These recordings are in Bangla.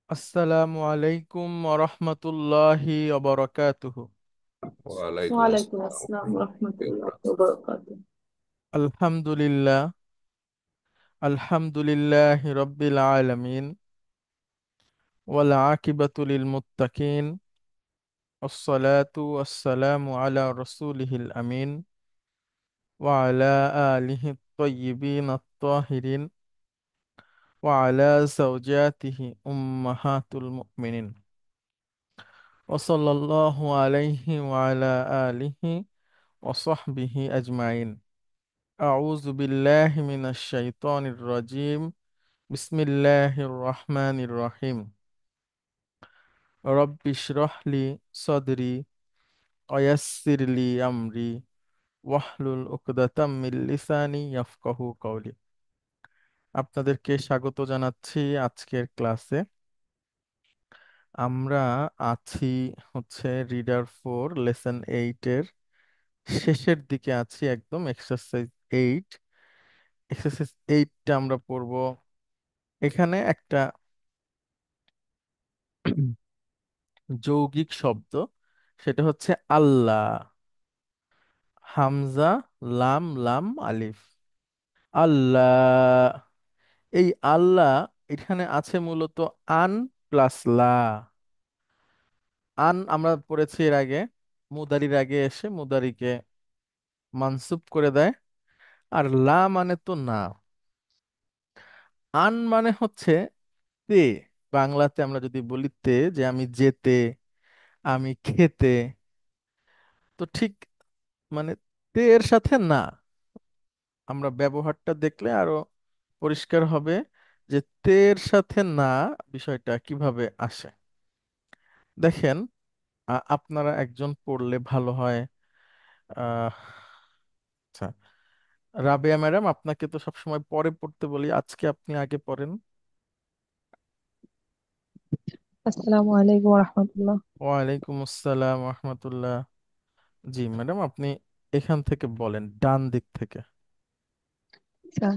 আসসালামু আলাইকুম ওরহমতুল্লাহি ওবরাকাতুহু। ওয়ালাইকুম ওয়ালাইকুম আসসালাম ওয়া আসসালাম রাহমাতুল্লাহি ওয়া রহমতুল্লাহ বারাকাতুহু। বারাকাতুহু। আলহামদুলিল্লাহ, আলহামদুলিল্লাহি রব্বিল আলামিন, ওয়াল আকিবাতু লিল মুত্তাকিন, ওয়াসসালাতু ওয়াসসালামু আলা রাসূলিহিল আমিন, ওয়া আলা আলিহি আত-তাইয়্যিবিন আত-তাহিরিন, ওয়া আলা যাওজাতিহি উম্মাহাতুল মুমিনিন, ওয়া সাল্লাল্লাহু আলাইহি ওয়া আলা আলিহি ওয়া সাহবিহি আজমাইন। أعوذ بالله من الشيطان الرجيم. بسم الله الرحمن الرحيم. رب اشرح لي صدري ويسر لي أمري واحلل عقدة من লিসানি يفقهوا قولي. আপনাদেরকে স্বাগত জানাচ্ছি আজকের ক্লাসে। আমরা আছি রিডার 4 লেসন 8 এর শেষের দিকে আছি, একদম এক্সারসাইজ 8। এক্সারসাইজ 8টা আমরা পড়ব। এখানে একটা যৌগিক শব্দ, সেটা হচ্ছে আল্লাহ। হামজা, লাম, লাম, আলিফ। আল্লাহ। এই আল্লাহ এখানে আছে মূলত আন প্লাস লা। আন আমরা পড়েছি এর আগে, মুদারির আগে এসে মুদারিকে মানসুব করে দেয়। আর লা মানে তো না। আন মানে হচ্ছে তে। বাংলাতে আমরা যদি বলি তে, যে আমি যেতে, আমি খেতে, তো ঠিক মানে তে এর সাথে না। আমরা ব্যবহারটা দেখলে আরো পরিষ্কার হবে যে তের সাথে না বিষয়টা কিভাবে আসে। দেখেন, আপনারা একজন পড়লে ভালো হয়। আহ আচ্ছা, রাবেয়া ম্যাডাম, আপনাকে তো সবসময় পরে পড়তে বলি, আজকে আপনি আগে পড়েন। আসসালামু আলাইকুম রহমতুল্লাহ। ওয়ালাইকুম আসসালাম রহমতুল্লাহ। জি ম্যাডাম, আপনি এখান থেকে বলেন, ডান দিক থেকে। আচ্ছা,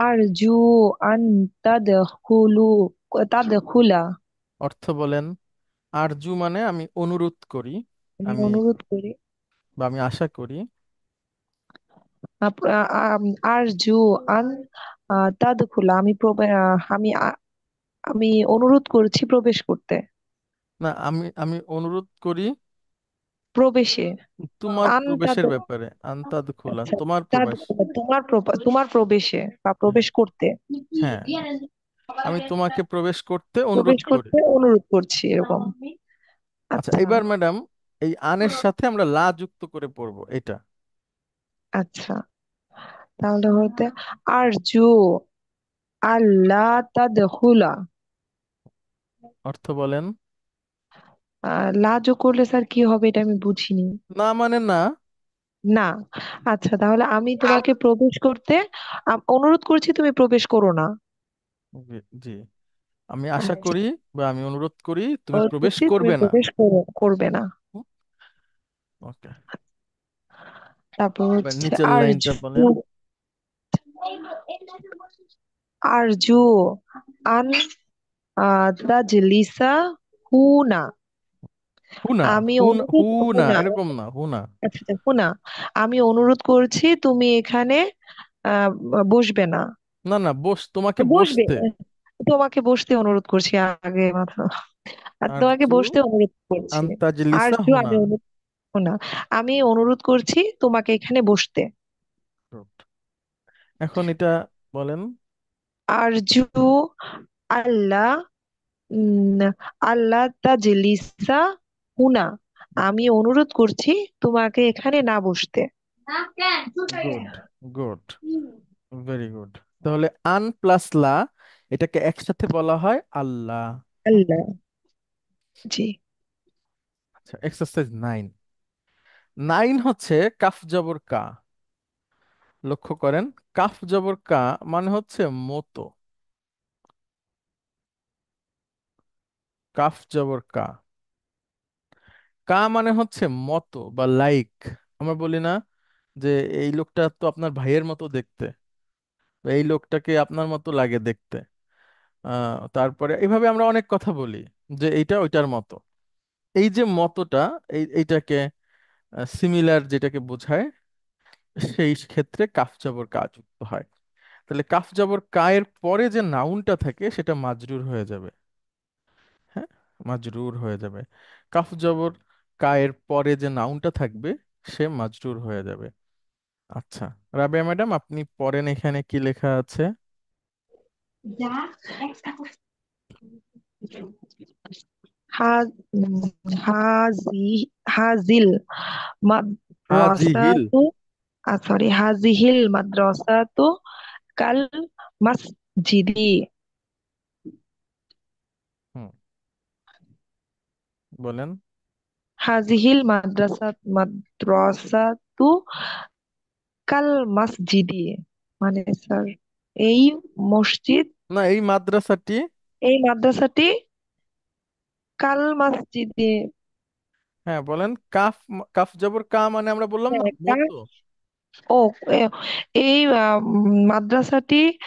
আরজু আন তাদখুলা। অর্থ বলেন। আরজু মানে আমি অনুরোধ করি, আমি আমি অনুরোধ করি। বা আমি আশা করি। আরজু আন তাদখুলা, আমি অনুরোধ করছি প্রবেশ করতে। না, আমি অনুরোধ করি প্রবেশে। তোমার আন তাদ প্রবেশের ব্যাপারে। আন্তাদ খোলা, আচ্ছা, তোমার প্রবেশ। তাদখুলা তোমার প্রবেশে বা হ্যাঁ, প্রবেশ করতে। হ্যাঁ, আমি তোমাকে প্রবেশ করতে অনুরোধ প্রবেশ করি। করতে অনুরোধ করছি, এরকম। আচ্ছা, আচ্ছা। এবার ম্যাডাম, এই আনের সাথে আমরা লা যুক্ত করে পড়বো এটা। আচ্ছা, তাহলে হতে আরজু আল্লাহ তাদখুলা। অর্থ বলেন। লা যোগ করলে স্যার কি হবে, এটা আমি বুঝিনি। না মানে না। না। আচ্ছা, তাহলে আমি তোমাকে প্রবেশ করতে অনুরোধ করছি, তুমি প্রবেশ করো না। জি, জি। আমি আশা আচ্ছা, করি বা আমি অনুরোধ করি তুমি অনুরোধ প্রবেশ করছি, তুমি করবে না। প্রবেশ করবে না। ওকে। তারপর এবার হচ্ছে নিচের লাইনটা আরজু বলেন। আরজু আন তাজলিসা হুনা। হুনা, আমি অনুরোধ হুনা হুনা। এরকম না, হুনা। আচ্ছা আচ্ছা, হুনা। আমি অনুরোধ করছি, তুমি এখানে আহ বসবে না। না না, তোমাকে বসবে। বসতে। তোমাকে বসতে অনুরোধ করছি, আগে মাথা। আর তোমাকে আরজু বসতে অনুরোধ করছি। আর আন্তাজলিসা জু হুনা। আমি অনুরোধ না, আমি অনুরোধ করছি তোমাকে এখানে বসতে। Good. এখন এটা বলেন। আরজু আল্লাহ উম, আল্লাহ তাজলিসা হুনা। আমি অনুরোধ করছি তোমাকে এখানে না বসতে। Good, good, very good. তাহলে আন প্লাস লা, এটাকে একসাথে বলা হয় আল্লাহ। আল্লাহ। জি। আচ্ছা, এক্সারসাইজ 9। 9 হচ্ছে কাফ জবর কা। লক্ষ্য করেন, কাফ জবর কা মানে হচ্ছে মতো। কাফ জবর কা, কা মানে হচ্ছে মতো বা লাইক। আমরা বলি না যে এই লোকটা তো আপনার ভাইয়ের মতো দেখতে, বা এই লোকটাকে আপনার মতো লাগে দেখতে। তারপরে এইভাবে আমরা অনেক কথা বলি যে এইটা ওইটার মতো। এই যে মতটা, এইটাকে সিমিলার যেটাকে বোঝায়, সেই ক্ষেত্রে কাফ জবর কা যুক্ত হয়। তাহলে কাফ জবর কা এর পরে যে নাউনটা থাকে সেটা মাজরুর হয়ে যাবে। হ্যাঁ, মাজরুর হয়ে যাবে। কাফ জবর কা এর পরে যে নাউনটা থাকবে সে মাজরুর হয়ে যাবে। আচ্ছা, রাবেয়া ম্যাডাম আপনি পড়েন এখানে কি লেখা আছে। হা হাজি হাজিল হাজিহিল। মাদ্রাসাতু সরি হাজিহিল মাদ্রাসাতু কাল মাসজিদি। হুম, বলেন। হাজিহিল মাদ্রাসাতু কাল মাসজিদি, মানে স্যার এই মসজিদ, না, এই মাদ্রাসাটি। এই মাদ্রাসাটি কাল মসজিদে। হ্যাঁ বলেন, কাফ। কাফ জবর কা মানে আমরা বললাম না হ্যাঁ, মতো। ও এ- এই মাদ্রাসাটি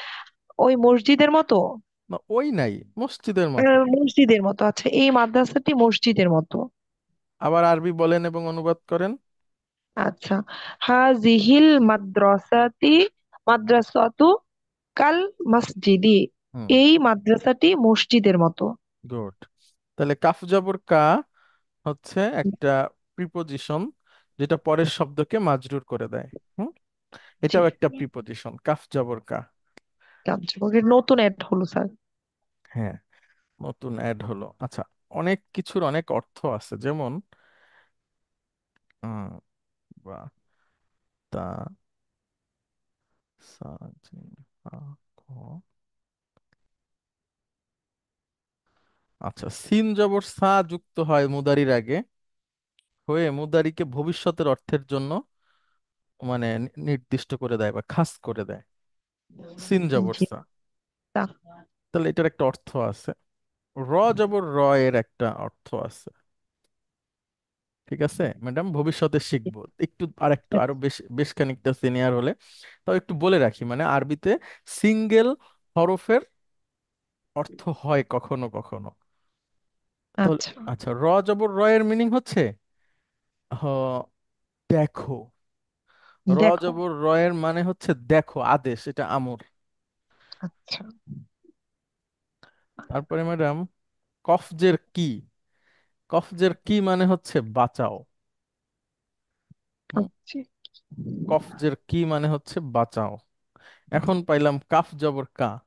ওই মসজিদের মতো। না, ওই নাই, মসজিদের মতো। মসজিদের মতো, আচ্ছা এই মাদ্রাসাটি মসজিদের মতো। আবার আরবি বলেন এবং অনুবাদ করেন। আচ্ছা, হাজিহিল মাদ্রাসাতু কাল মসজিদি, হুম, এই মাদ্রাসাটি মসজিদের মতো। গুড। তাহলে কাফ জবর কা হচ্ছে একটা প্রিপোজিশন যেটা পরের শব্দকে মাজরুর করে দেয়। হুম, জি, এটাও একটা প্রিপোজিশন, কাফ জবর কা। কার্যকর নতুন অ্যাড হলো স্যার। হ্যাঁ, নতুন অ্যাড হলো। আচ্ছা, অনেক কিছুর অনেক অর্থ আছে, যেমন আহ, বা, তা, সা, জিম, হা, খ। আচ্ছা, সিন জবর সা যুক্ত হয় মুদারির আগে, হয়ে মুদারিকে ভবিষ্যতের অর্থের জন্য মানে নির্দিষ্ট করে দেয় বা খাস করে দেয়। সিন জবর জি, সা। তা তাহলে এটার একটা অর্থ আছে। র জবর র এর একটা অর্থ আছে। ঠিক আছে ম্যাডাম, ভবিষ্যতে শিখবো একটু, আর একটু আরো বেশ বেশ খানিকটা সিনিয়র হলে। তাও একটু বলে রাখি, মানে আরবিতে সিঙ্গেল হরফের অর্থ হয় কখনো কখনো। তাহলে আচ্ছা, আচ্ছা, র জবর র এর মিনিং হচ্ছে হ, দেখো। র দেখো। জবর র এর মানে হচ্ছে দেখো, আদেশ, এটা আমর। আচ্ছা, তারপরে ম্যাডাম, কফজের কি। কফজের কি মানে হচ্ছে বাঁচাও। হুম, আচ্ছা, কফজের কি মানে হচ্ছে বাঁচাও। এখন পাইলাম কাফ জবর কা,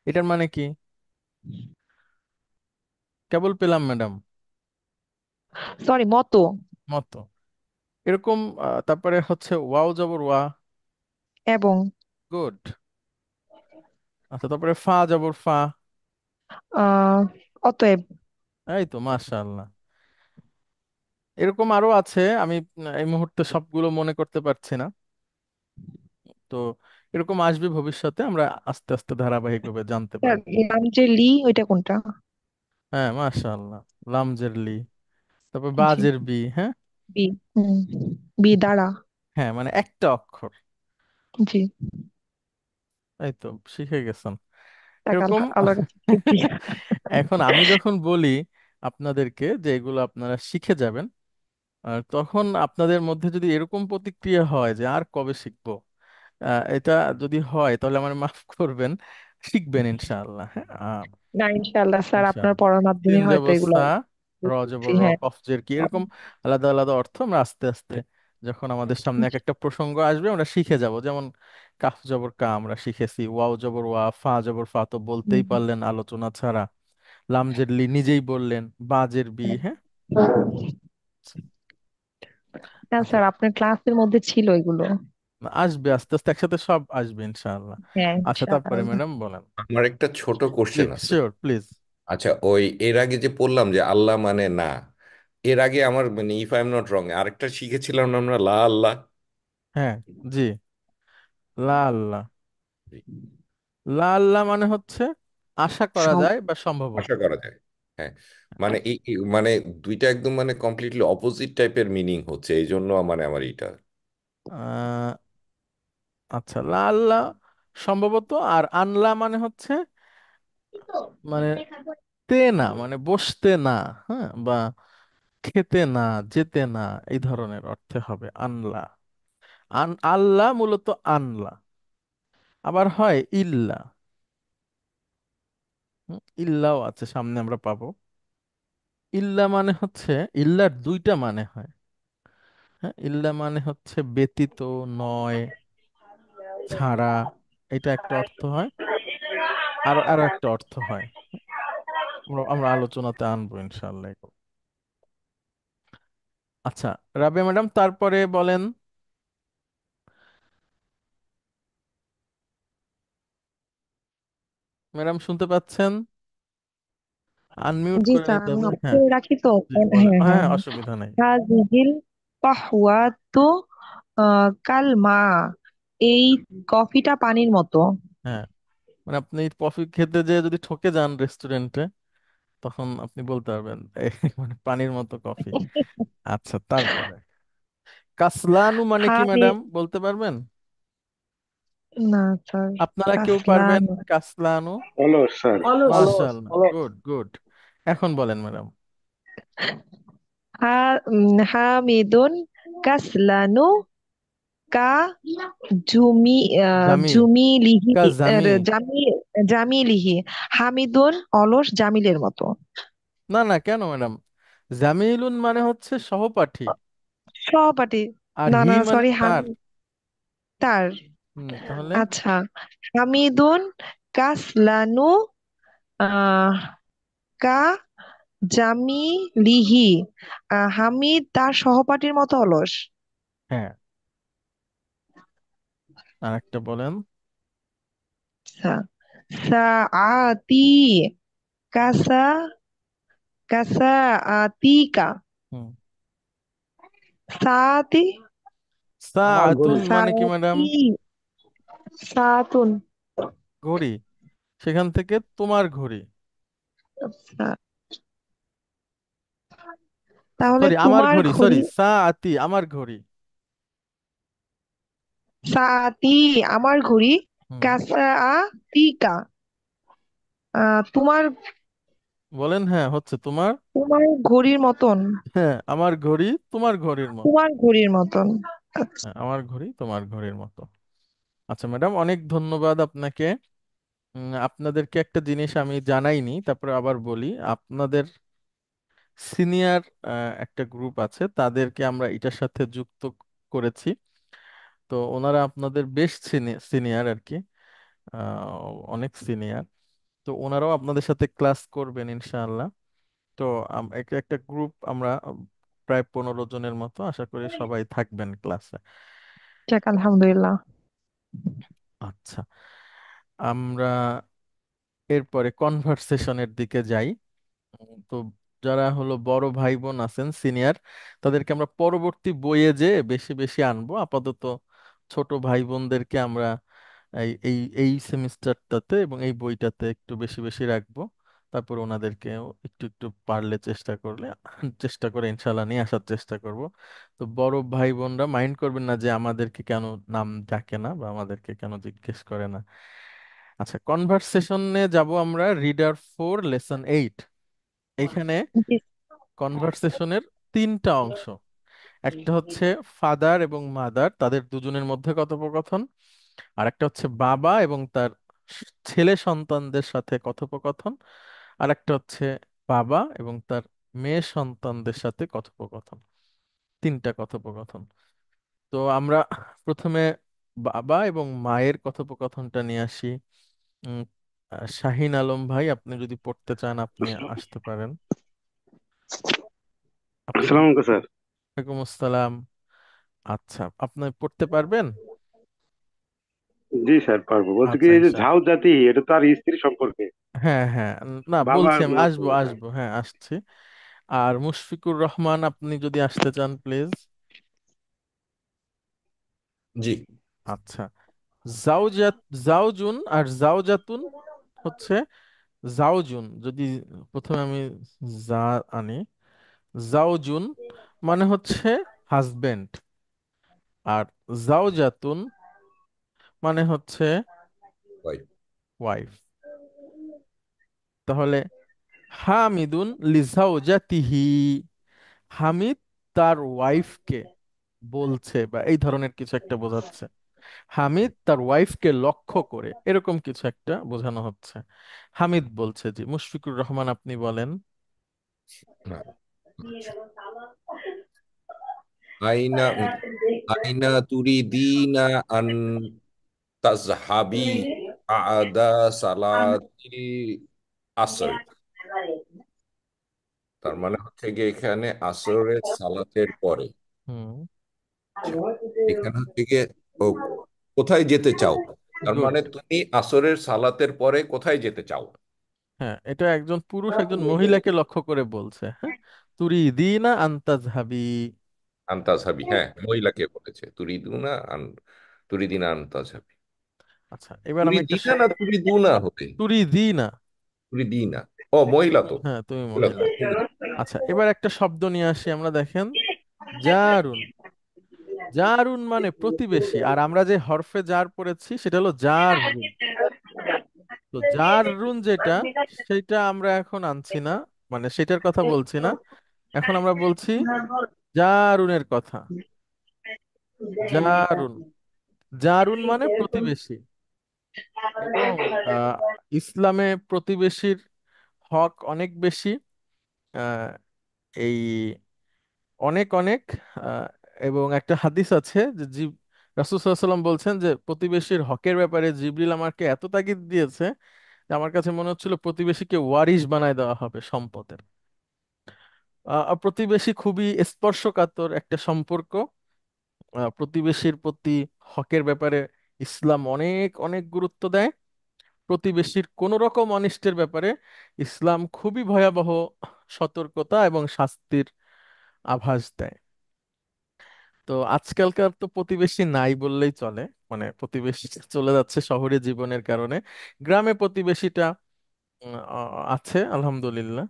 এটার মানে কি, কেবল পেলাম ম্যাডাম। সরি মতো। মতো, এরকম। তারপরে হচ্ছে ওয়াও জবর ওয়া। এবং গুড। আচ্ছা, তারপরে ফা জবর ফা। আহ অতএব। এই তো মাশাআল্লাহ। এরকম আরো আছে, আমি এই মুহূর্তে সবগুলো মনে করতে পারছি না। তো এরকম আসবে ভবিষ্যতে, আমরা আস্তে আস্তে ধারাবাহিকভাবে জানতে স্যার পারবো। নাম যে লি ওইটা কোনটা? হ্যাঁ মাশাআল্লাহ। লামজের লি, তারপর জি, বাজের বি। হ্যাঁ, বি। হুম, বি দ্বারা। হ্যাঁ মানে একটা অক্ষর। জি, এই তো শিখে গেছেন টাকা এরকম। আল্লাহর কাছে শুকরিয়া। এখন আমি যখন বলি আপনাদেরকে যে এগুলো আপনারা শিখে যাবেন, আর তখন আপনাদের মধ্যে যদি এরকম প্রতিক্রিয়া হয় যে আর কবে শিখবো, এটা যদি হয় তাহলে আমার মাফ করবেন, শিখবেন ইনশাআল্লাহ। হ্যাঁ, না ইনশাআল্লাহ স্যার, আপনার ইনশাআল্লাহ। পড়ার মাধ্যমে তিন হয়তো জবর এগুলো সা, র বুঝছি। জবর র, হ্যাঁ, কফ জের কি, এরকম আলাদা আলাদা অর্থ আমরা আস্তে আস্তে যখন আমাদের সামনে এক একটা প্রসঙ্গ আসবে আমরা শিখে যাব। যেমন কাফ জবর কা আমরা শিখেছি, ওয়াও জবর ওয়া, ফা জবর ফা তো বলতেই হুম, পারলেন আলোচনা ছাড়া। লামজের লি নিজেই বললেন, বাজের বি। হ্যাঁ, হ্যাঁ আচ্ছা, স্যার আপনার ক্লাসের মধ্যে ছিল এগুলো। আসবে আস্তে আস্তে একসাথে সব আসবে ইনশাআল্লাহ। হ্যাঁ আচ্ছা, তারপরে ইনশাআল্লাহ। ম্যাডাম বলেন। আমার একটা ছোট জি কোশ্চেন আছে। Sure, please. আচ্ছা, ওই এর আগে যে বললাম যে আল্লাহ মানে না, এর আগে আমার মানে if I am not wrong আরেকটা শিখেছিলাম না আমরা, লা আল্লাহ। হ্যাঁ, জি, লা আল্লাহ। জি, লা আল্লাহ মানে হচ্ছে আশা করা সব যায় বা সম্ভবত। আশা করা যায়। হ্যাঁ, মানে মানে দুইটা একদম মানে কমপ্লিটলি অপোজিট টাইপের মিনিং হচ্ছে, এই জন্য মানে আমার এইটা। আহ, আচ্ছা, লা আল্লাহ সম্ভবত, আর আনলা মানে হচ্ছে মানে তে না, মানে বসতে না, হ্যাঁ, বা খেতে না, যেতে না, এই ধরনের অর্থে হবে আনলা। আল্লাহ মূলত আনলা। আবার হয় ইল্লা। ইল্লাও আছে, সামনে আমরা পাবো। ইল্লা মানে হচ্ছে, ইল্লার দুইটা মানে হয়। হ্যাঁ, ইল্লা মানে হচ্ছে ব্যতীত, নয়, ছাড়া, এটা একটা অর্থ হয়। আরো আরো একটা অর্থ হয়, আমরা আমরা আলোচনাতে আনবো ইনশাআল্লাহ এগুলো। আচ্ছা, রাবিয়া ম্যাডাম তারপরে বলেন। ম্যাডাম শুনতে পাচ্ছেন? আনমিউট জি করে স্যার, নিতে আমি হবে, অফ হ্যাঁ। করে রাখি তো। জি হ্যাঁ বলেন, হ্যাঁ হ্যাঁ হ্যাঁ। অসুবিধা নেই। হাজিহিল কাহওয়াতু কাল মা, এই কফিটা পানির মতো। হ্যাঁ, মানে আপনি কফি খেতে যে যদি ঠকে যান রেস্টুরেন্টে, তখন আপনি বলতে পারবেন এই মানে পানির মতো কফি। আচ্ছা, তারপরে কাসলানু মানে কি হামে, ম্যাডাম, বলতে পারবেন? না স্যার, আপনারা কেউ পারবেন? কাসলান, কাসলানু। অলস স্যার। মাশাআল্লাহ, গুড গুড। এখন বলেন ম্যাডাম। হামিদুন কাসলানু কা জুমি জামি, জুমিলিহি, জামি। জামি জামিলিহি। হামিদুন অলস জামিলের মতো। না না, কেন ম্যাডাম? জামিলুন মানে হচ্ছে সহপাঠী, সহপাঠী। আর না হি না মানে সরি, তার। তার। তাহলে আচ্ছা, হামিদুন কাসলানু আহ কা জামিলিহি। হামিদ তার সহপাঠীর মতো অলস। হ্যাঁ, আর একটা বলেন। আচ্ছা, সাআতি কাসা কাসাআতিকা। হুম। সাআতি, আমার সাআতুন ঘড়ি। মানে কি ম্যাডাম? সাআতি, সাআতুন। ঘড়ি, সেখান থেকে তোমার ঘড়ি। আচ্ছা, তাহলে সরি, আমার তোমার ঘড়ি, সরি, ঘড়ি। সাআতি আমার ঘড়ি। সাআতি আমার ঘড়ি। হুম। কাসাআতিকা তোমার, বলেন, হ্যাঁ হচ্ছে তোমার। তোমার ঘড়ির মতন। হ্যাঁ, আমার ঘড়ি তোমার ঘড়ির মতো। তোমার ঘড়ির মতন। আচ্ছা, হ্যাঁ, আমার ঘড়ি তোমার ঘড়ির মতো। আচ্ছা ম্যাডাম, অনেক ধন্যবাদ আপনাকে। আপনাদেরকে একটা জিনিস আমি জানাইনি, তারপরে আবার বলি। আপনাদের সিনিয়র একটা গ্রুপ আছে, তাদেরকে আমরা এটার সাথে যুক্ত করেছি। তো ওনারা আপনাদের বেশ সিনিয়র আর কি, অনেক সিনিয়র। তো ওনারাও আপনাদের সাথে ক্লাস করবেন ইনশাআল্লাহ। তো একটা একটা গ্রুপ আমরা, প্রায় 15 জনের মতো, আশা করি সবাই থাকবেন ক্লাসে। যাক আলহামদুলিল্লাহ। আচ্ছা, আমরা এরপরে কনভারসেশনের দিকে যাই। তো যারা হলো বড় ভাই বোন আছেন সিনিয়র, তাদেরকে আমরা পরবর্তী বইয়ে যে বেশি বেশি আনবো। আপাতত ছোট ভাই বোনদেরকে আমরা এই এই এই সেমিস্টারটাতে এবং এই বইটাতে একটু বেশি বেশি রাখবো। তারপর ওনাদেরকে একটু একটু পারলে চেষ্টা করলে, চেষ্টা করে ইনশাল্লাহ নিয়ে আসার চেষ্টা করব। তো বড় ভাই বোনরা মাইন্ড করবেন না যে আমাদেরকে কেন নাম ডাকে না বা আমাদেরকে কেন জিজ্ঞেস করে না। আচ্ছা, কনভারসেশনে যাব আমরা, রিডার 4 লেসন 8। এইখানে জি। কনভারসেশনের তিনটা অংশ। একটা হচ্ছে ফাদার এবং মাদার, তাদের দুজনের মধ্যে কথোপকথন। আর একটা হচ্ছে বাবা এবং তার ছেলে সন্তানদের সাথে কথোপকথন। আর একটা হচ্ছে বাবা এবং তার মেয়ে সন্তানদের সাথে কথোপকথন। তিনটা কথোপকথন। তো আমরা প্রথমে বাবা এবং মায়ের কথোপকথনটা নিয়ে আসি। উম, শাহিন আলম ভাই, আপনি যদি পড়তে চান আপনি আসতে পারেন। আপনি কি? আসসালামু আলাইকুম স্যার। ওয়ালাইকুম আসসালাম। আচ্ছা, আপনি পড়তে পারবেন? জি স্যার, পারবো। বলছি কি, আচ্ছা এই যে ইনশাআল্লাহ। ঝাউ জাতি, এটা তো আর স্ত্রী সম্পর্কে। হ্যাঁ হ্যাঁ, না বাবা বলছি, আর আমি মা তো, আসবো হ্যাঁ। আসবো, হ্যাঁ আসছি। আর মুশফিকুর রহমান, আপনি যদি আসতে চান প্লিজ। জি। আচ্ছা, জাউজাত, জাউজুন আর জাউজাতুন হচ্ছে জাউজুন। যদি প্রথমে আমি যা আনি, জাউজুন মানে হচ্ছে হাজবেন্ড, আর জাউজাতুন মানে হচ্ছে হয়। ওয়াইফ। তাহলে হামিদুন লিজাওজাতিহি, হামিদ তার ওয়াইফকে বলছে বা এই ধরনের কিছু একটা বোঝাচ্ছে। হামিদ তার ওয়াইফকে লক্ষ্য করে এরকম কিছু একটা বোঝানো হচ্ছে। হামিদ বলছে, জি মুশফিকুর রহমান আপনি বলেন। না, আচ্ছা। আইনা আইনা তুরিদিনা আন তাজহাবি আদা সালাতিল আসর। তার মানে হচ্ছে গিয়ে এখানে আসরের সালাতের পরে। হুম। আচ্ছা, এখানে হচ্ছে গিয়ে ও কোথায় যেতে চাও, তার গুড। মানে তুমি আসরের সালাতের পরে কোথায় যেতে চাও। হ্যাঁ, এটা একজন পুরুষ একজন মহিলাকে লক্ষ্য করে বলছে। হ্যাঁ, তুরিদিনা আনতাজহাবি। আন্তাজহাবি, হ্যাঁ মহিলাকে বলেছে তুরিদিনা আন্তাজহাবি। আচ্ছা, এবার আমি একটা তুরিদিনা না তুরিদুনা হবে? তুরিদিনা। তুরিদিনা, ও মহিলা তো। হ্যাঁ, তুমি মহিলা তো। মহিলা। আচ্ছা, এবার একটা শব্দ নিয়ে আসি আমরা, দেখেন। জারুন। জারুন মানে প্রতিবেশী, আর আমরা যে হরফে জার পড়েছি সেটা হলো জারুন। তো জারুন যেটা, সেটা আমরা এখন আনছি না, মানে সেটার কথা বলছি না। এখন আমরা বলছি জারুনের কথা। জারুন। জারুন মানে প্রতিবেশী। এবং আহ, ইসলামে প্রতিবেশীর হক অনেক বেশি। আহ, এই অনেক অনেক আহ, এবং একটা হাদিস আছে যে রাসূল সাল্লাল্লাহু আলাইহি ওয়াসাল্লাম বলছেন যে প্রতিবেশীর হকের ব্যাপারে জিবরিল আমাকে এত তাগিদ দিয়েছে যে আমার কাছে মনে হচ্ছিল প্রতিবেশীকে ওয়ারিশ বানায় দেওয়া হবে সম্পদের। প্রতিবেশী খুবই স্পর্শকাতর একটা সম্পর্ক। প্রতিবেশীর প্রতি হকের ব্যাপারে ইসলাম অনেক অনেক গুরুত্ব দেয়। প্রতিবেশীর কোনো রকম অনিষ্টের ব্যাপারে ইসলাম খুবই ভয়াবহ সতর্কতা এবং শাস্তির আভাস দেয়। তো আজকালকার তো প্রতিবেশী নাই বললেই চলে, মানে প্রতিবেশী চলে যাচ্ছে শহরে জীবনের কারণে। গ্রামে প্রতিবেশীটা আছে আলহামদুলিল্লাহ।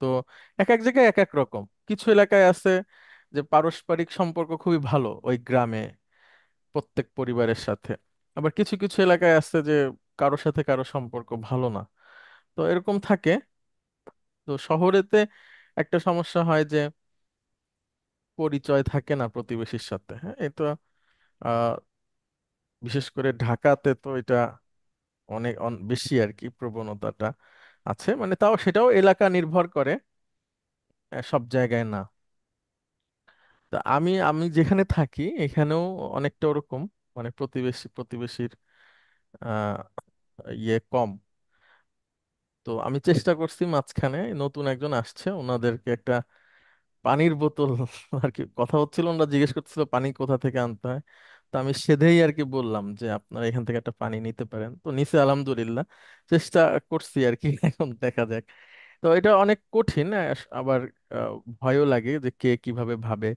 তো এক এক জায়গায় এক এক রকম, কিছু এলাকায় আছে যে পারস্পরিক সম্পর্ক খুবই ভালো ওই গ্রামে প্রত্যেক পরিবারের সাথে। আবার কিছু কিছু এলাকায় আছে যে কারোর সাথে কারো সম্পর্ক ভালো না। তো এরকম থাকে। তো শহরেতে একটা সমস্যা হয় যে পরিচয় থাকে না প্রতিবেশীর সাথে। হ্যাঁ, এটা আহ বিশেষ করে ঢাকাতে তো এটা অনেক বেশি আর কি প্রবণতাটা আছে, মানে তাও সেটাও এলাকা নির্ভর করে, সব জায়গায় না। তা আমি আমি যেখানে থাকি এখানেও অনেকটা ওরকম, মানে প্রতিবেশীর আহ ইয়ে কম। তো আমি চেষ্টা করছি, মাঝখানে নতুন একজন আসছে, ওনাদেরকে একটা পানির বোতল আর কি কথা হচ্ছিল, ওনারা জিজ্ঞেস করছিল পানি কোথা থেকে আনতে হয়। তো আমি সেধেই আর কি বললাম যে আপনারা এখান থেকে একটা পানি নিতে পারেন, তো নিচে আলহামদুলিল্লাহ। চেষ্টা করছি আর কি এখন দেখা যাক। তো এটা অনেক কঠিন, আবার ভয়ও লাগে যে কে কিভাবে ভাবে।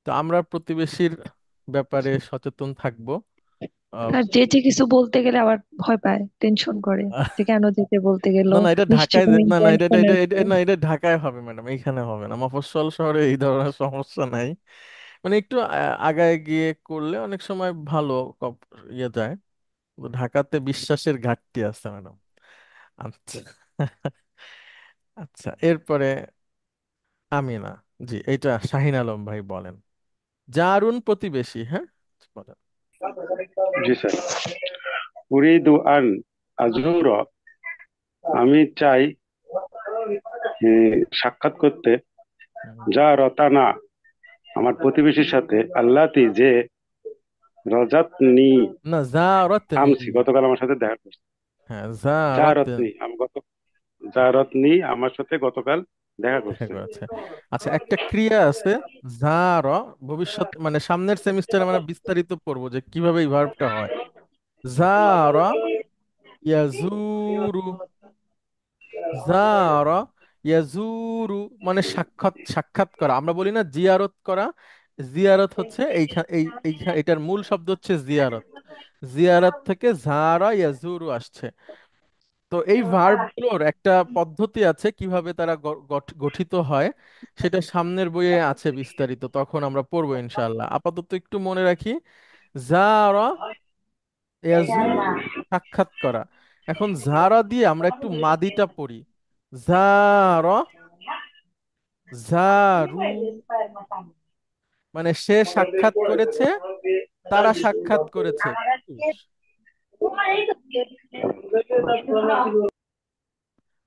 তো আমরা প্রতিবেশীর ব্যাপারে সচেতন থাকবো। আহ, আর যেচে কিছু বলতে গেলে আবার ভয় পায়, টেনশন করে যে কেন যেতে বলতে গেল, না না, এটা নিশ্চয়ই ঢাকায় কোনো না না, এটা এটা ইন্টেনশন এটা আছে। এটা- না, এটা ঢাকায় হবে ম্যাডাম, এইখানে হবে না। মফস্বল শহরে এই ধরনের সমস্যা নাই। মানে একটু আগায় গিয়ে করলে অনেক সময় ভালো ইয়ে যায়। তো ঢাকাতে বিশ্বাসের ঘাটতি আছে ম্যাডাম। আচ্ছা। আচ্ছা, এরপরে আমি না, জি এটা শাহিন আলম ভাই বলেন। জারুন প্রতিবেশী, হ্যাঁ বলেন। জি স্যার। উরিদু আন আজুর, আমি চাই সাক্ষাৎ করতে, হুম। যা রতানা, আমার প্রতিবেশীর সাথে, আল্লাতি যে, রজাতনি, না, জারতনি। আমসি গতকাল আমার সাথে দেখা করছে। হ্যাঁ, জারতনি আমি গত জারতনি আমার সাথে গতকাল দেখা দেখা করছে। গেছে। আচ্ছা, একটা ক্রিয়া আছে যার, ভবিষ্যৎ মানে সামনের সেমিস্টারে আমরা বিস্তারিত পড়বো যে কিভাবে এই ভার্বটা হয়। যার ইয়াজুরু। যারা ইয়াজুরু মানে সাক্ষাৎ, সাক্ষাৎ করা, আমরা বলি না জিয়ারত করা। জিয়ারত হচ্ছে এটার মূল শব্দ হচ্ছে জিয়ারত। জিয়ারত থেকে যারা ইয়াজুরু আসছে। তো এই ভার্বগুলোর একটা পদ্ধতি আছে কিভাবে তারা গঠিত হয়, সেটা সামনের বইয়ে আছে বিস্তারিত, তখন আমরা পড়বো ইনশাআল্লাহ। আপাতত একটু মনে রাখি, যারা ইয়াজুরু সাক্ষাৎ করা। এখন জারা দিয়ে আমরা একটু মাদিটা পড়ি। জার, জারু, মানে সে সাক্ষাৎ করেছে, তারা সাক্ষাৎ করেছে।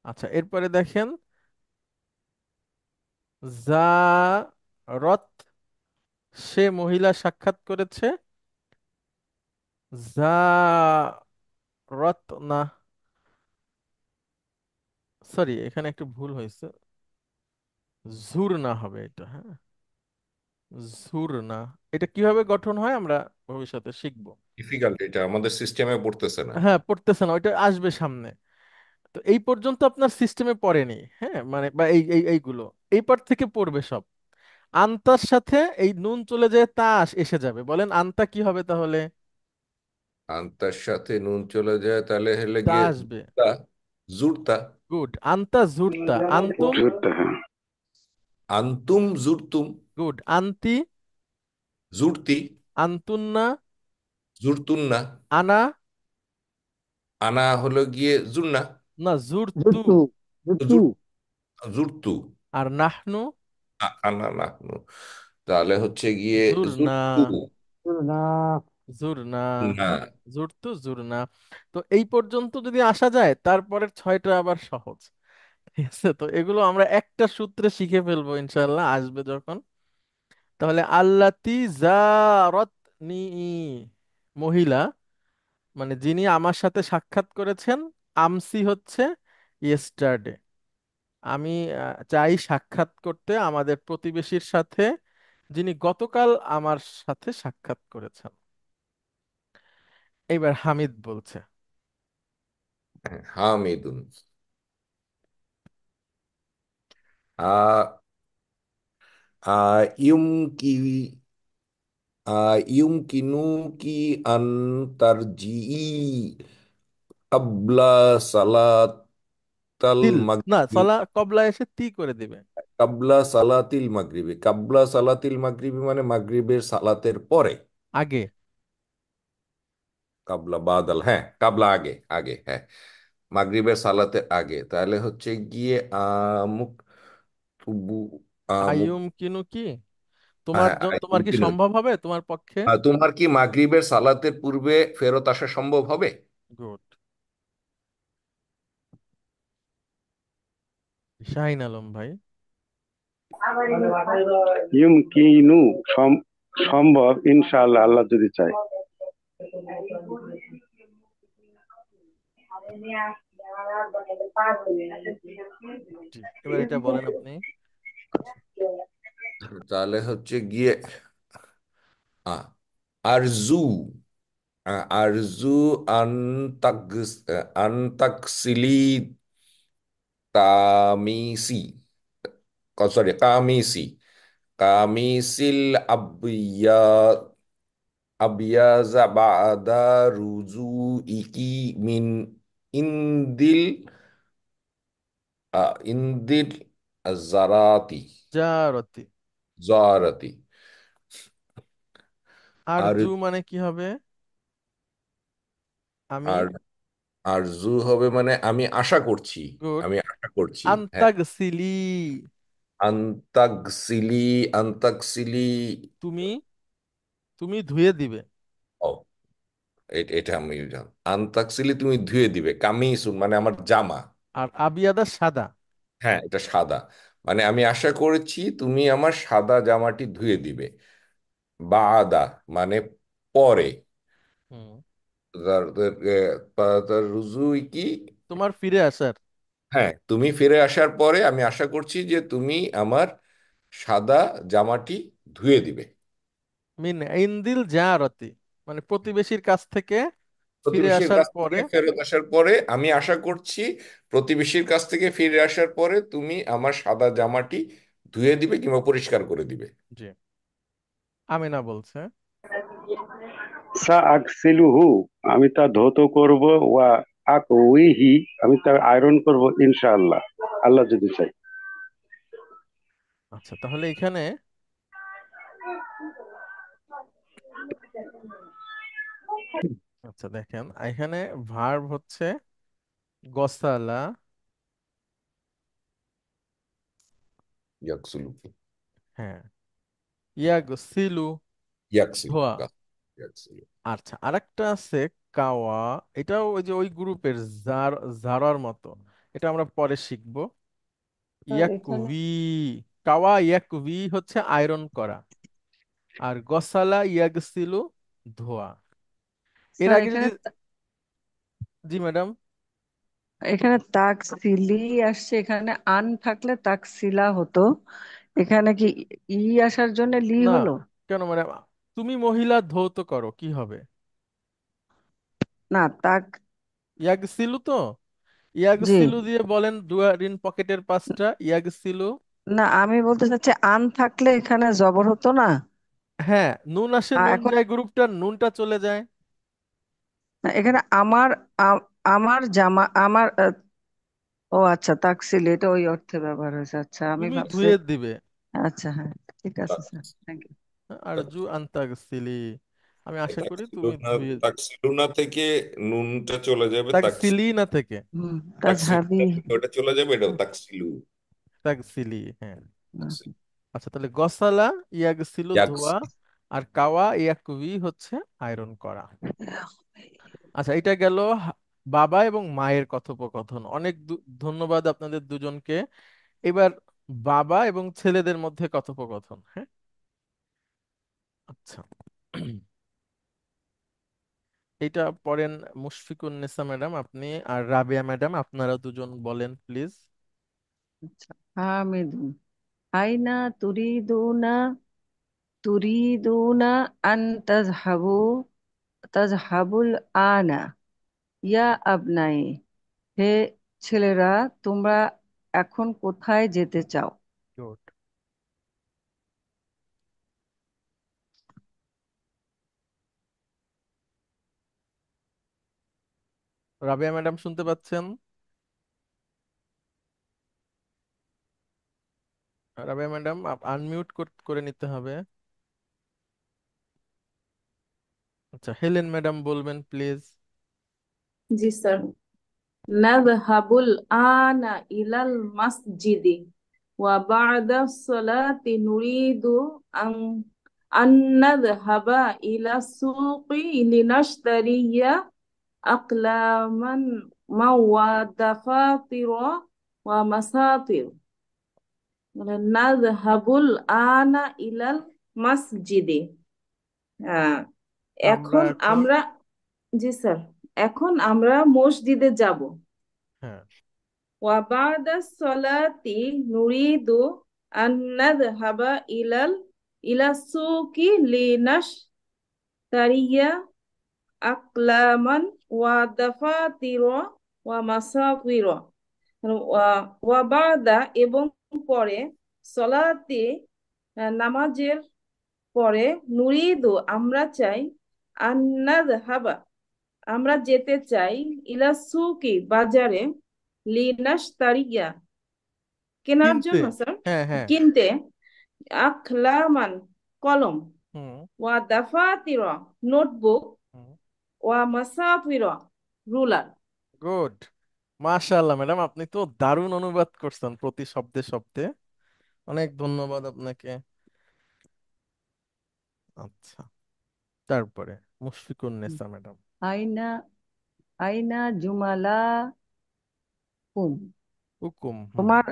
আচ্ছা, এরপরে দেখেন, জারত, সে মহিলা সাক্ষাৎ করেছে। জারত না, সরি, এখানে একটু ভুল হয়েছে। জুর না হবে এটা, হ্যাঁ, জুর না। এটা কিভাবে গঠন হয় আমরা ভবিষ্যতে শিখবো। ডিফিকাল্ট, এটা আমাদের সিস্টেমে পড়তেছে না। হ্যাঁ, পড়তেছে না, ওইটা আসবে সামনে। তো এই পর্যন্ত আপনার সিস্টেমে পড়েনি, হ্যাঁ, মানে বা এইগুলো এই পার থেকে পড়বে সব। আন্তার সাথে এই নুন চলে যায়, তা এসে যাবে। বলেন আন্তা কি হবে তাহলে? আন্তার সাথে নুন চলে যায়, তাহলে হলে তা গিয়ে আসবে। জুরতা। জুরতা। গুড, আন্তা জুরতা। আন্তুম। জুটটা, হ্যাঁ। আন্তুম জুরতুম। গুড, আন্তি। জুরতি। আন্তুন্না। জুরতুন্না। আনা। আনা হলো গিয়ে জুন্না। না, জুরতু। জুট্টু জুট্টু জুর জুরতু। আর নাহনু। আনা নাহনু। তাহলে হচ্ছে গিয়ে জুরনা। জুরতু না। জুরনা। না। জুরতু জুরনা। তো এই পর্যন্ত যদি আসা যায়, তারপরের ছয়টা আবার সহজ। ঠিক আছে, তো এগুলো আমরা একটা সূত্রে শিখে ফেলবো ইনশাল্লাহ, আসবে যখন। তাহলে আল্লাতি জারতনি, মহিলা মানে যিনি আমার সাথে সাক্ষাৎ করেছেন। আমসি হচ্ছে ইয়েস্টারডে। আমি চাই সাক্ষাৎ করতে আমাদের প্রতিবেশীর সাথে, যিনি গতকাল আমার সাথে সাক্ষাৎ করেছেন। এইবার হামিদ বলছে। হামিদুন। আ আ ইউমকি ইউমকিনুকি আন তারজিই কাবলা সালাতাল তিল, না, মাগরিবি। সলা কবলা এসে তি করে দিবে। কাবলা সালাতিল মাগরিবি, কাবলা সালাতিল মাগরিবি মানে মাগরিবের সালাতের পরে। আগে। কাবলা বাদাল, হ্যাঁ, কাবলা আগে, আগে, হ্যাঁ, মাগরিবের সালাতের আগে। তাহলে হচ্ছে গিয়ে আমুক তুবু আমুক। আইয়ুম কিনু কি, হ্যাঁ, তোমার কি ইউমকিনু। সম্ভব হবে তোমার পক্ষে? তোমার কি মাগরিবের সালাতের পূর্বে ফেরত আসা সম্ভব হবে? গুড, শাহিন আলম ভাই। ইউমকিনু, সম্ভব ইনশাআল্লাহ, আল্লাহ যদি চায়। জি, এবার এটা বলেন আপনি। তাহলে হচ্ছে গিয়ে আ আরজু, আরজু আন্তাকসিলি তামিসি, সরি, কামিসি, কামিসিল আবিয়া আবিয়াজা বাদা রুজু ইকি মিন ইন্দিল ইন্দিল জারাতি। জারতি। জারাতি। আর আর জু মানে কি হবে? আমি। আর আরজু হবে মানে আমি আশা করছি। গুড, আমি আশা করছি, হ্যাঁ। আন্তাগসিলি, আন্তাকসিলি, আন্তাকসিলি। তুমি তুমি ধুয়ে দিবে। ও, এটা আমি জান। আন্তাকসিলি তুমি ধুয়ে দিবে, কামিসুন মানে আমার জামা। আর আবিয়াদা সাদা। হ্যাঁ, এটা সাদা, মানে আমি আশা করেছি তুমি আমার সাদা জামাটি ধুয়ে দিবে। বাদা মানে পরে। হুম, তার তার রুজুই কি। তোমার ফিরে আসার। হ্যাঁ, তুমি ফিরে আসার পরে আমি আশা করছি যে তুমি আমার সাদা জামাটি ধুয়ে দিবে। মিন ইন্দিল জারতি, মানে প্রতিবেশীর কাছ থেকে ফিরে প্রতিবেশীর আসার কাছ থেকে পরে। ফেরত আসার পরে আমি আশা করছি প্রতিবেশীর কাছ থেকে ফিরে আসার পরে তুমি আমার সাদা জামাটি ধুয়ে দিবে কিংবা পরিষ্কার করে দিবে। জি, আমিনা বলছে। সা আকসিলুহু, আমি তা ধৌত করব। ওয়া আকউইহি, আমি তা আয়রন করব ইনশাআল্লাহ, আল্লাহ যদি চাই। আচ্ছা, তাহলে এখানে, আচ্ছা দেখেন, এখানে ভার্ব হচ্ছে গসালা, ইয়াকসুলু। হ্যাঁ, ইয়াগসিলু, ইয়াকসিলু ধোয়া। ইয়াকসিলু। আচ্ছা, আরেকটা আছে কাওয়া, এটাও ওই যে ওই গ্রুপের জারার মতো, এটা আমরা পরে শিখবো। স্যার এখানে ইয়াকভি, কাওয়া ইয়াকভি হচ্ছে আয়রন করা, আর গসালা ইয়াগসিলু ধোয়া। এর স্যার আগে যদি, জি ম্যাডাম। এখানে তাকসিলি আসছে, এখানে আন থাকলে তাকসিলা হতো, এখানে কি ই আসার জন্য লি না, হলো? কেন ম্যাডাম, তুমি মহিলা ধৌত করো কি হবে? না তাক, ইয়াগসিলু তো, জি, ইয়াগসিলু দিয়ে বলেন দুয়ারিন পকেটের পাঁচটা ইয়াগসিলু। না আমি বলতে চাচ্ছি আন থাকলে এখানে জবর হতো না। হ্যাঁ, নুন আসে, নুন এখন যায় গ্রুপটার, নুনটা চলে যায়। না, এখানে আমার আমার জামা আমার ও আচ্ছা তাকসিলি এটা ওই অর্থে ব্যবহার হয়েছে, আচ্ছা আমি তুমি ভাবছি। ধুয়ে দিবে। আচ্ছা হ্যাঁ, ঠিক আছে স্যার, থ্যাংক ইউ। আরজু আন্তাগসিলি, আমি আশা করি তাকসিলু তুমি না, ধুয়ে। তাকসিলু না থেকে নুনটা চলে যাবে তাকসিলি না থেকে হুম, তাকসিলু তাজহাবি। না থেকে ওটা চলে যাবে, এটাও তাকসিলু। তাকসিলি, হ্যাঁ। হুম, আচ্ছা, তাহলে গসালা ইয়াগসিলু ধোয়া, ইয়াকসিলু। আর কাওয়া ইয়াকভি হচ্ছে আয়রন করা। আচ্ছা, এটা গেল বাবা এবং মায়ের কথোপকথন। অনেক ধন্যবাদ আপনাদের দুজনকে। এবার বাবা এবং ছেলেদের মধ্যে কথোপকথন, হ্যাঁ। আচ্ছা, এটা পড়েন মুশফিকুন নেসা ম্যাডাম আপনি, আর রাবিয়া ম্যাডাম আপনারা দুজন বলেন প্লিজ। আচ্ছা, হামিদুন আইনা তুরিদুনা তুরিদুনা আন তাজহাবুল আনা ইয়া আবনাই, হে ছেলেরা, তোমরা এখন কোথায় যেতে চাও? গুড। রাবিয়া ম্যাডাম শুনতে পাচ্ছেন? রাবিয়া ম্যাডাম আনমিউট করে নিতে হবে। আচ্ছা, হেলেন ম্যাডাম বলবেন প্লিজ। জি স্যার। নাযহাবুল আনা ইলাল মাসজিদি ওয়া বা'দা সলাতি নুরিদু আন আন নাযহাবা ইলা সুqi লিনাশতারিয়া আকলামান ওয়া দাফাতিরা ওয়া মাসাতির। মানে নাযহাবুল আনা ইলাল মাসজিদি, হ্যাঁ, আমরা এখন এখন, আমরা, জি স্যার, এখন আমরা মসজিদে যাব। হ্যাঁ, ওয়াবাদা সলাতি নুরিদু আন নাযহাবা ইলা সুকি লিনাশতারিয়া আকলামান ওয়া দাফাতিরা ওয়া মাসাফিরা। ওয়াবাদা এবং পরে, সলাতে নামাজের পরে, নুরিদু আমরা চাই, আন নাযহাবা আমরা যেতে চাই, ইলা সুকি বাজারে, লিনাশতারিয়া কেনার কিনতে, জন্য স্যার, হ্যাঁ হ্যাঁ, কিনতে, আখলামান কলম, হুম ওয়া দাফাতিরা নোটবুক, হুম। ওয়া মাসাফিরা রুলার। গুড, মাশাআল্লাহ ম্যাডাম, আপনি তো দারুণ অনুবাদ করছেন প্রতি শব্দে শব্দে। অনেক ধন্যবাদ আপনাকে। আচ্ছা, তারপরে মুশফিকুন নেসা ম্যাডাম। আইনা আইনা জুমালা কুম, হুকুম, হুম। তোমার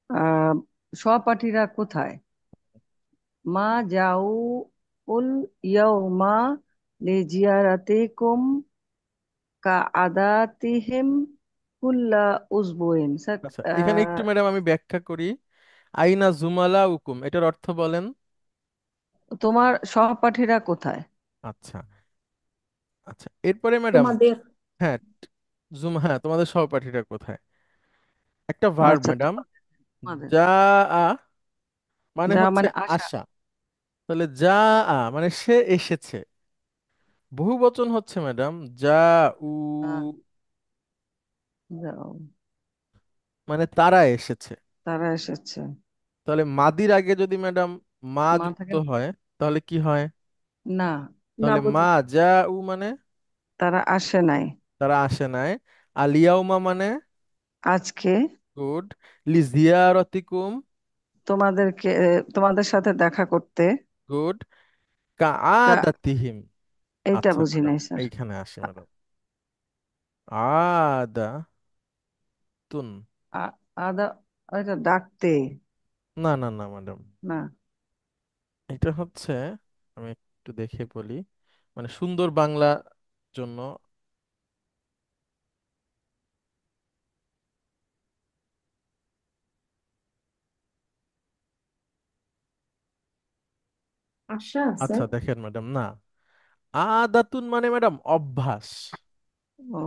আহ সহপাঠীরা কোথায়? মা যাও উল ইয়াউমা লিজিয়ারাতিকুম কা আদাতিহিম কুল্লা উসবুইন, স্যার। আচ্ছা, এখানে একটু ম্যাডাম আমি ব্যাখ্যা করি। আইনা জুমালা হুকুম, এটার অর্থ বলেন। তোমার সহপাঠীরা কোথায়? আচ্ছা, আচ্ছা, এরপরে ম্যাডাম, তোমাদের, হ্যাঁ, হ্যাঁ, তোমাদের সহপাঠীরা কোথায়, একটা ভার্ব আচ্ছা, ম্যাডাম। তোমাদের যা আ মানে যা হচ্ছে মানে আশা। আসা, তাহলে যা আ মানে সে এসেছে। বহু বচন হচ্ছে ম্যাডাম যা উ, আহ, যাও, মানে তারা এসেছে। তারা এসেছে। তাহলে মাদির আগে যদি ম্যাডাম মা মা যুক্ত থাকে হয়, তাহলে কি হয়? না, না তাহলে মা বোঝায়। যা উ মানে তারা আসে নাই। তারা আসে নাই। আলিয়াউমা মানে আজকে গুড, লিজিয়ারতিকুম তোমাদেরকে তোমাদের সাথে দেখা করতে। গুড, কা- কাআদাতিহিম। এইটা আচ্ছা বুঝি ম্যাডাম, নাই স্যার। এইখানে আসি ম্যাডাম। আদাতুন, আ- আদা, এটা ডাকতে। না না না ম্যাডাম, না, এটা হচ্ছে, আমি একটু দেখে বলি, মানে সুন্দর বাংলা জন্য। আশা আচ্ছা স্যার। দেখেন ম্যাডাম, না, আদাতুন মানে ম্যাডাম অভ্যাস। ও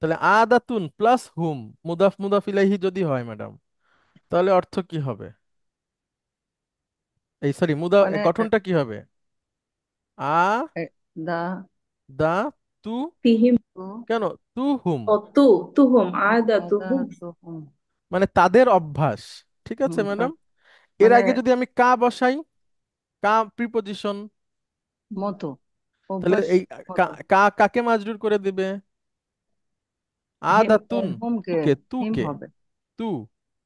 তাহলে আদাতুন প্লাস হুম, মুদাফ মুদাফ ইলাইহি যদি হয় ম্যাডাম, তাহলে অর্থ কি হবে? এই সরি, মানে গঠনটা কি হবে? আ এ, দা দা তু, তিহিম। তো কেন তু হুম, ও তু, তুহুম আদা আদা তুহুম। তো হুম। মানে তাদের অভ্যাস। ঠিক আছে ম্যাডাম। এর মানে আগে যদি আমি কা বসাই, কা প্রিপজিশন, মতো, তাহলে অভ্যাস এই কা, মতো। কাকে মাজরুর করে দিবে? হিম, আদাতুন, হুমকে তুকে হিম তুকে, হবে। তু,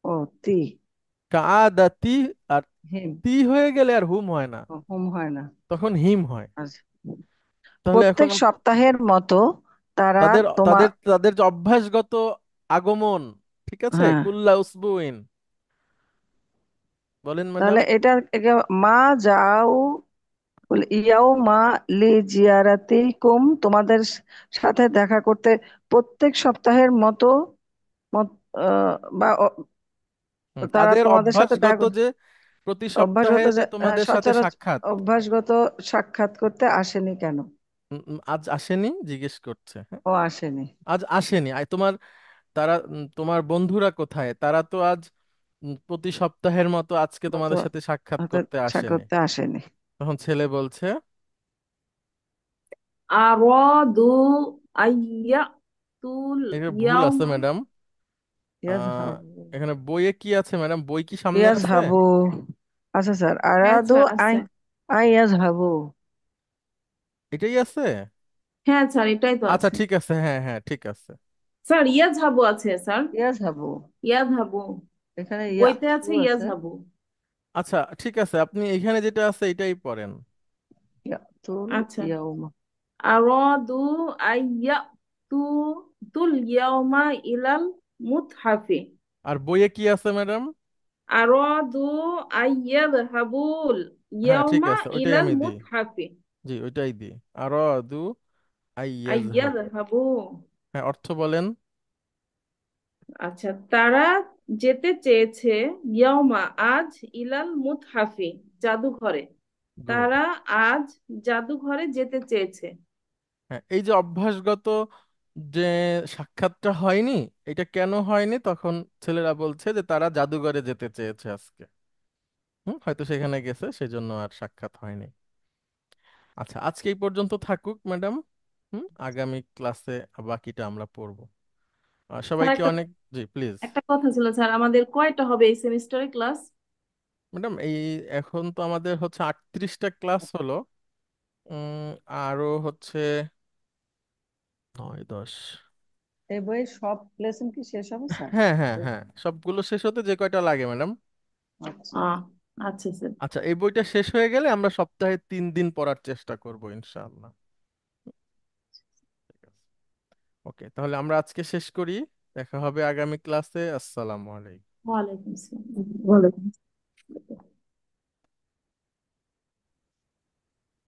ও তি, কাদাতি, আর হিম, তি হয়ে গেলে আর হুম হয় না, ও, হুম হয় না। তখন হিম হয়। আচ্ছা, তাহলে এখন প্রত্যেক সপ্তাহের মতো তারা তাদের তোমার। তাদের তাদের যে অভ্যাসগত আগমন, ঠিক আছে, হ্যাঁ, কুল্লা উসবুইন, বলেন ম্যাডাম। তাহলে এটা মা যাও, বলে ইয়াও মা লি জিয়ারাতি কুম, তোমাদের সাথে দেখা করতে প্রত্যেক সপ্তাহের মতো বা তারা তাদের তোমাদের সাথে অভ্যাসগত যে প্রতি সপ্তাহে অভ্যাসগত যে তোমাদের সাথে সচরাচর সাক্ষাৎ। অভ্যাসগত সাক্ষাৎ করতে আসেনি কেন? আজ আসেনি জিজ্ঞেস করছে, হ্যাঁ। ও আসেনি। আজ আসেনি, তোমার, তোমার বন্ধুরা কোথায়? তারা তো আজ প্রতি সপ্তাহের মতো আজকে মতো তোমাদের সাথে সাক্ষাৎ হাতে করতে আসেনি। করতে আসেনি। তখন ছেলে বলছে, আরাদু আইয়া তুল এটা ভুল আছে ইয়াউমা। ম্যাডাম। ইয়াজহাবু, এখানে বইয়ে কি আছে ম্যাডাম? বই কি সামনে আছে? ইয়াজহাবু। আচ্ছা স্যার, হ্যাঁ আরাদু স্যার আই, আছে। ইয়াজহাবু। এটাই আছে। হ্যাঁ স্যার এটাই তো আচ্ছা আছে। ঠিক আছে, হ্যাঁ হ্যাঁ ঠিক আছে। স্যার ইয়াজহাবু আছে স্যার। ইয়াজহাবু, ইয়াজহাবু এখানে বইতে ইয়াতু আছে আছে। ইয়াজহাবু। আচ্ছা ঠিক আছে, আপনি এখানে যেটা আছে এটাই পড়েন। ইয়াতুল আচ্ছা। ইয়াউমা। আরাদু আইয়া তু তুল ইয়াউমা ইলাল মুতহাফি। আর বইয়ে কি আছে ম্যাডাম? আরাদু আইয়াযহাবুল হ্যাঁ ঠিক ইয়াউমা আছে, ওইটাই ইলাল আমি দিই। মুতহাফি। জি ওইটাই দিই, আর দু আইয়াজহাবু। আইয়াযহাবু। হ্যাঁ, অর্থ বলেন। আচ্ছা, তারা যেতে চেয়েছে ইয়াউমা আজ ইলাল মুতহাফি জাদুঘরে। গুড। তারা আজ জাদুঘরে যেতে চেয়েছে। হ্যাঁ, এই যে অভ্যাসগত যে সাক্ষাৎটা হয়নি, এটা কেন হয়নি? তখন ছেলেরা বলছে যে তারা জাদুঘরে যেতে চেয়েছে আজকে। হয়তো সেখানে গেছে, সেজন্য আর সাক্ষাৎ হয়নি। আচ্ছা, আজকে এই পর্যন্ত থাকুক ম্যাডাম। আগামী ক্লাসে বাকিটা আমরা পড়বো। স্যার সবাইকে একটা অনেক, জি প্লিজ। একটা কথা ছিল স্যার, আমাদের কয়টা হবে এই সেমিস্টারে ক্লাস? ম্যাডাম এই এখন তো আমাদের হচ্ছে 38টা ক্লাস হলো। আরো হচ্ছে 9 10। এই বইয়ের সব লেসন কি শেষ হবে স্যার? হ্যাঁ হ্যাঁ হ্যাঁ, সবগুলো শেষ হতে যে কয়টা লাগে ম্যাডাম। আচ্ছা। আহ আচ্ছা স্যার। আচ্ছা, এই বইটা শেষ হয়ে গেলে আমরা সপ্তাহে 3 দিন পড়ার চেষ্টা করব ইনশাআল্লাহ। ওকে, তাহলে আমরা আজকে শেষ করি। দেখা হবে আগামী ক্লাসে। আসসালামু আলাইকুম। ওয়ালাইকুম আসসালাম। ওয়ালাইকুম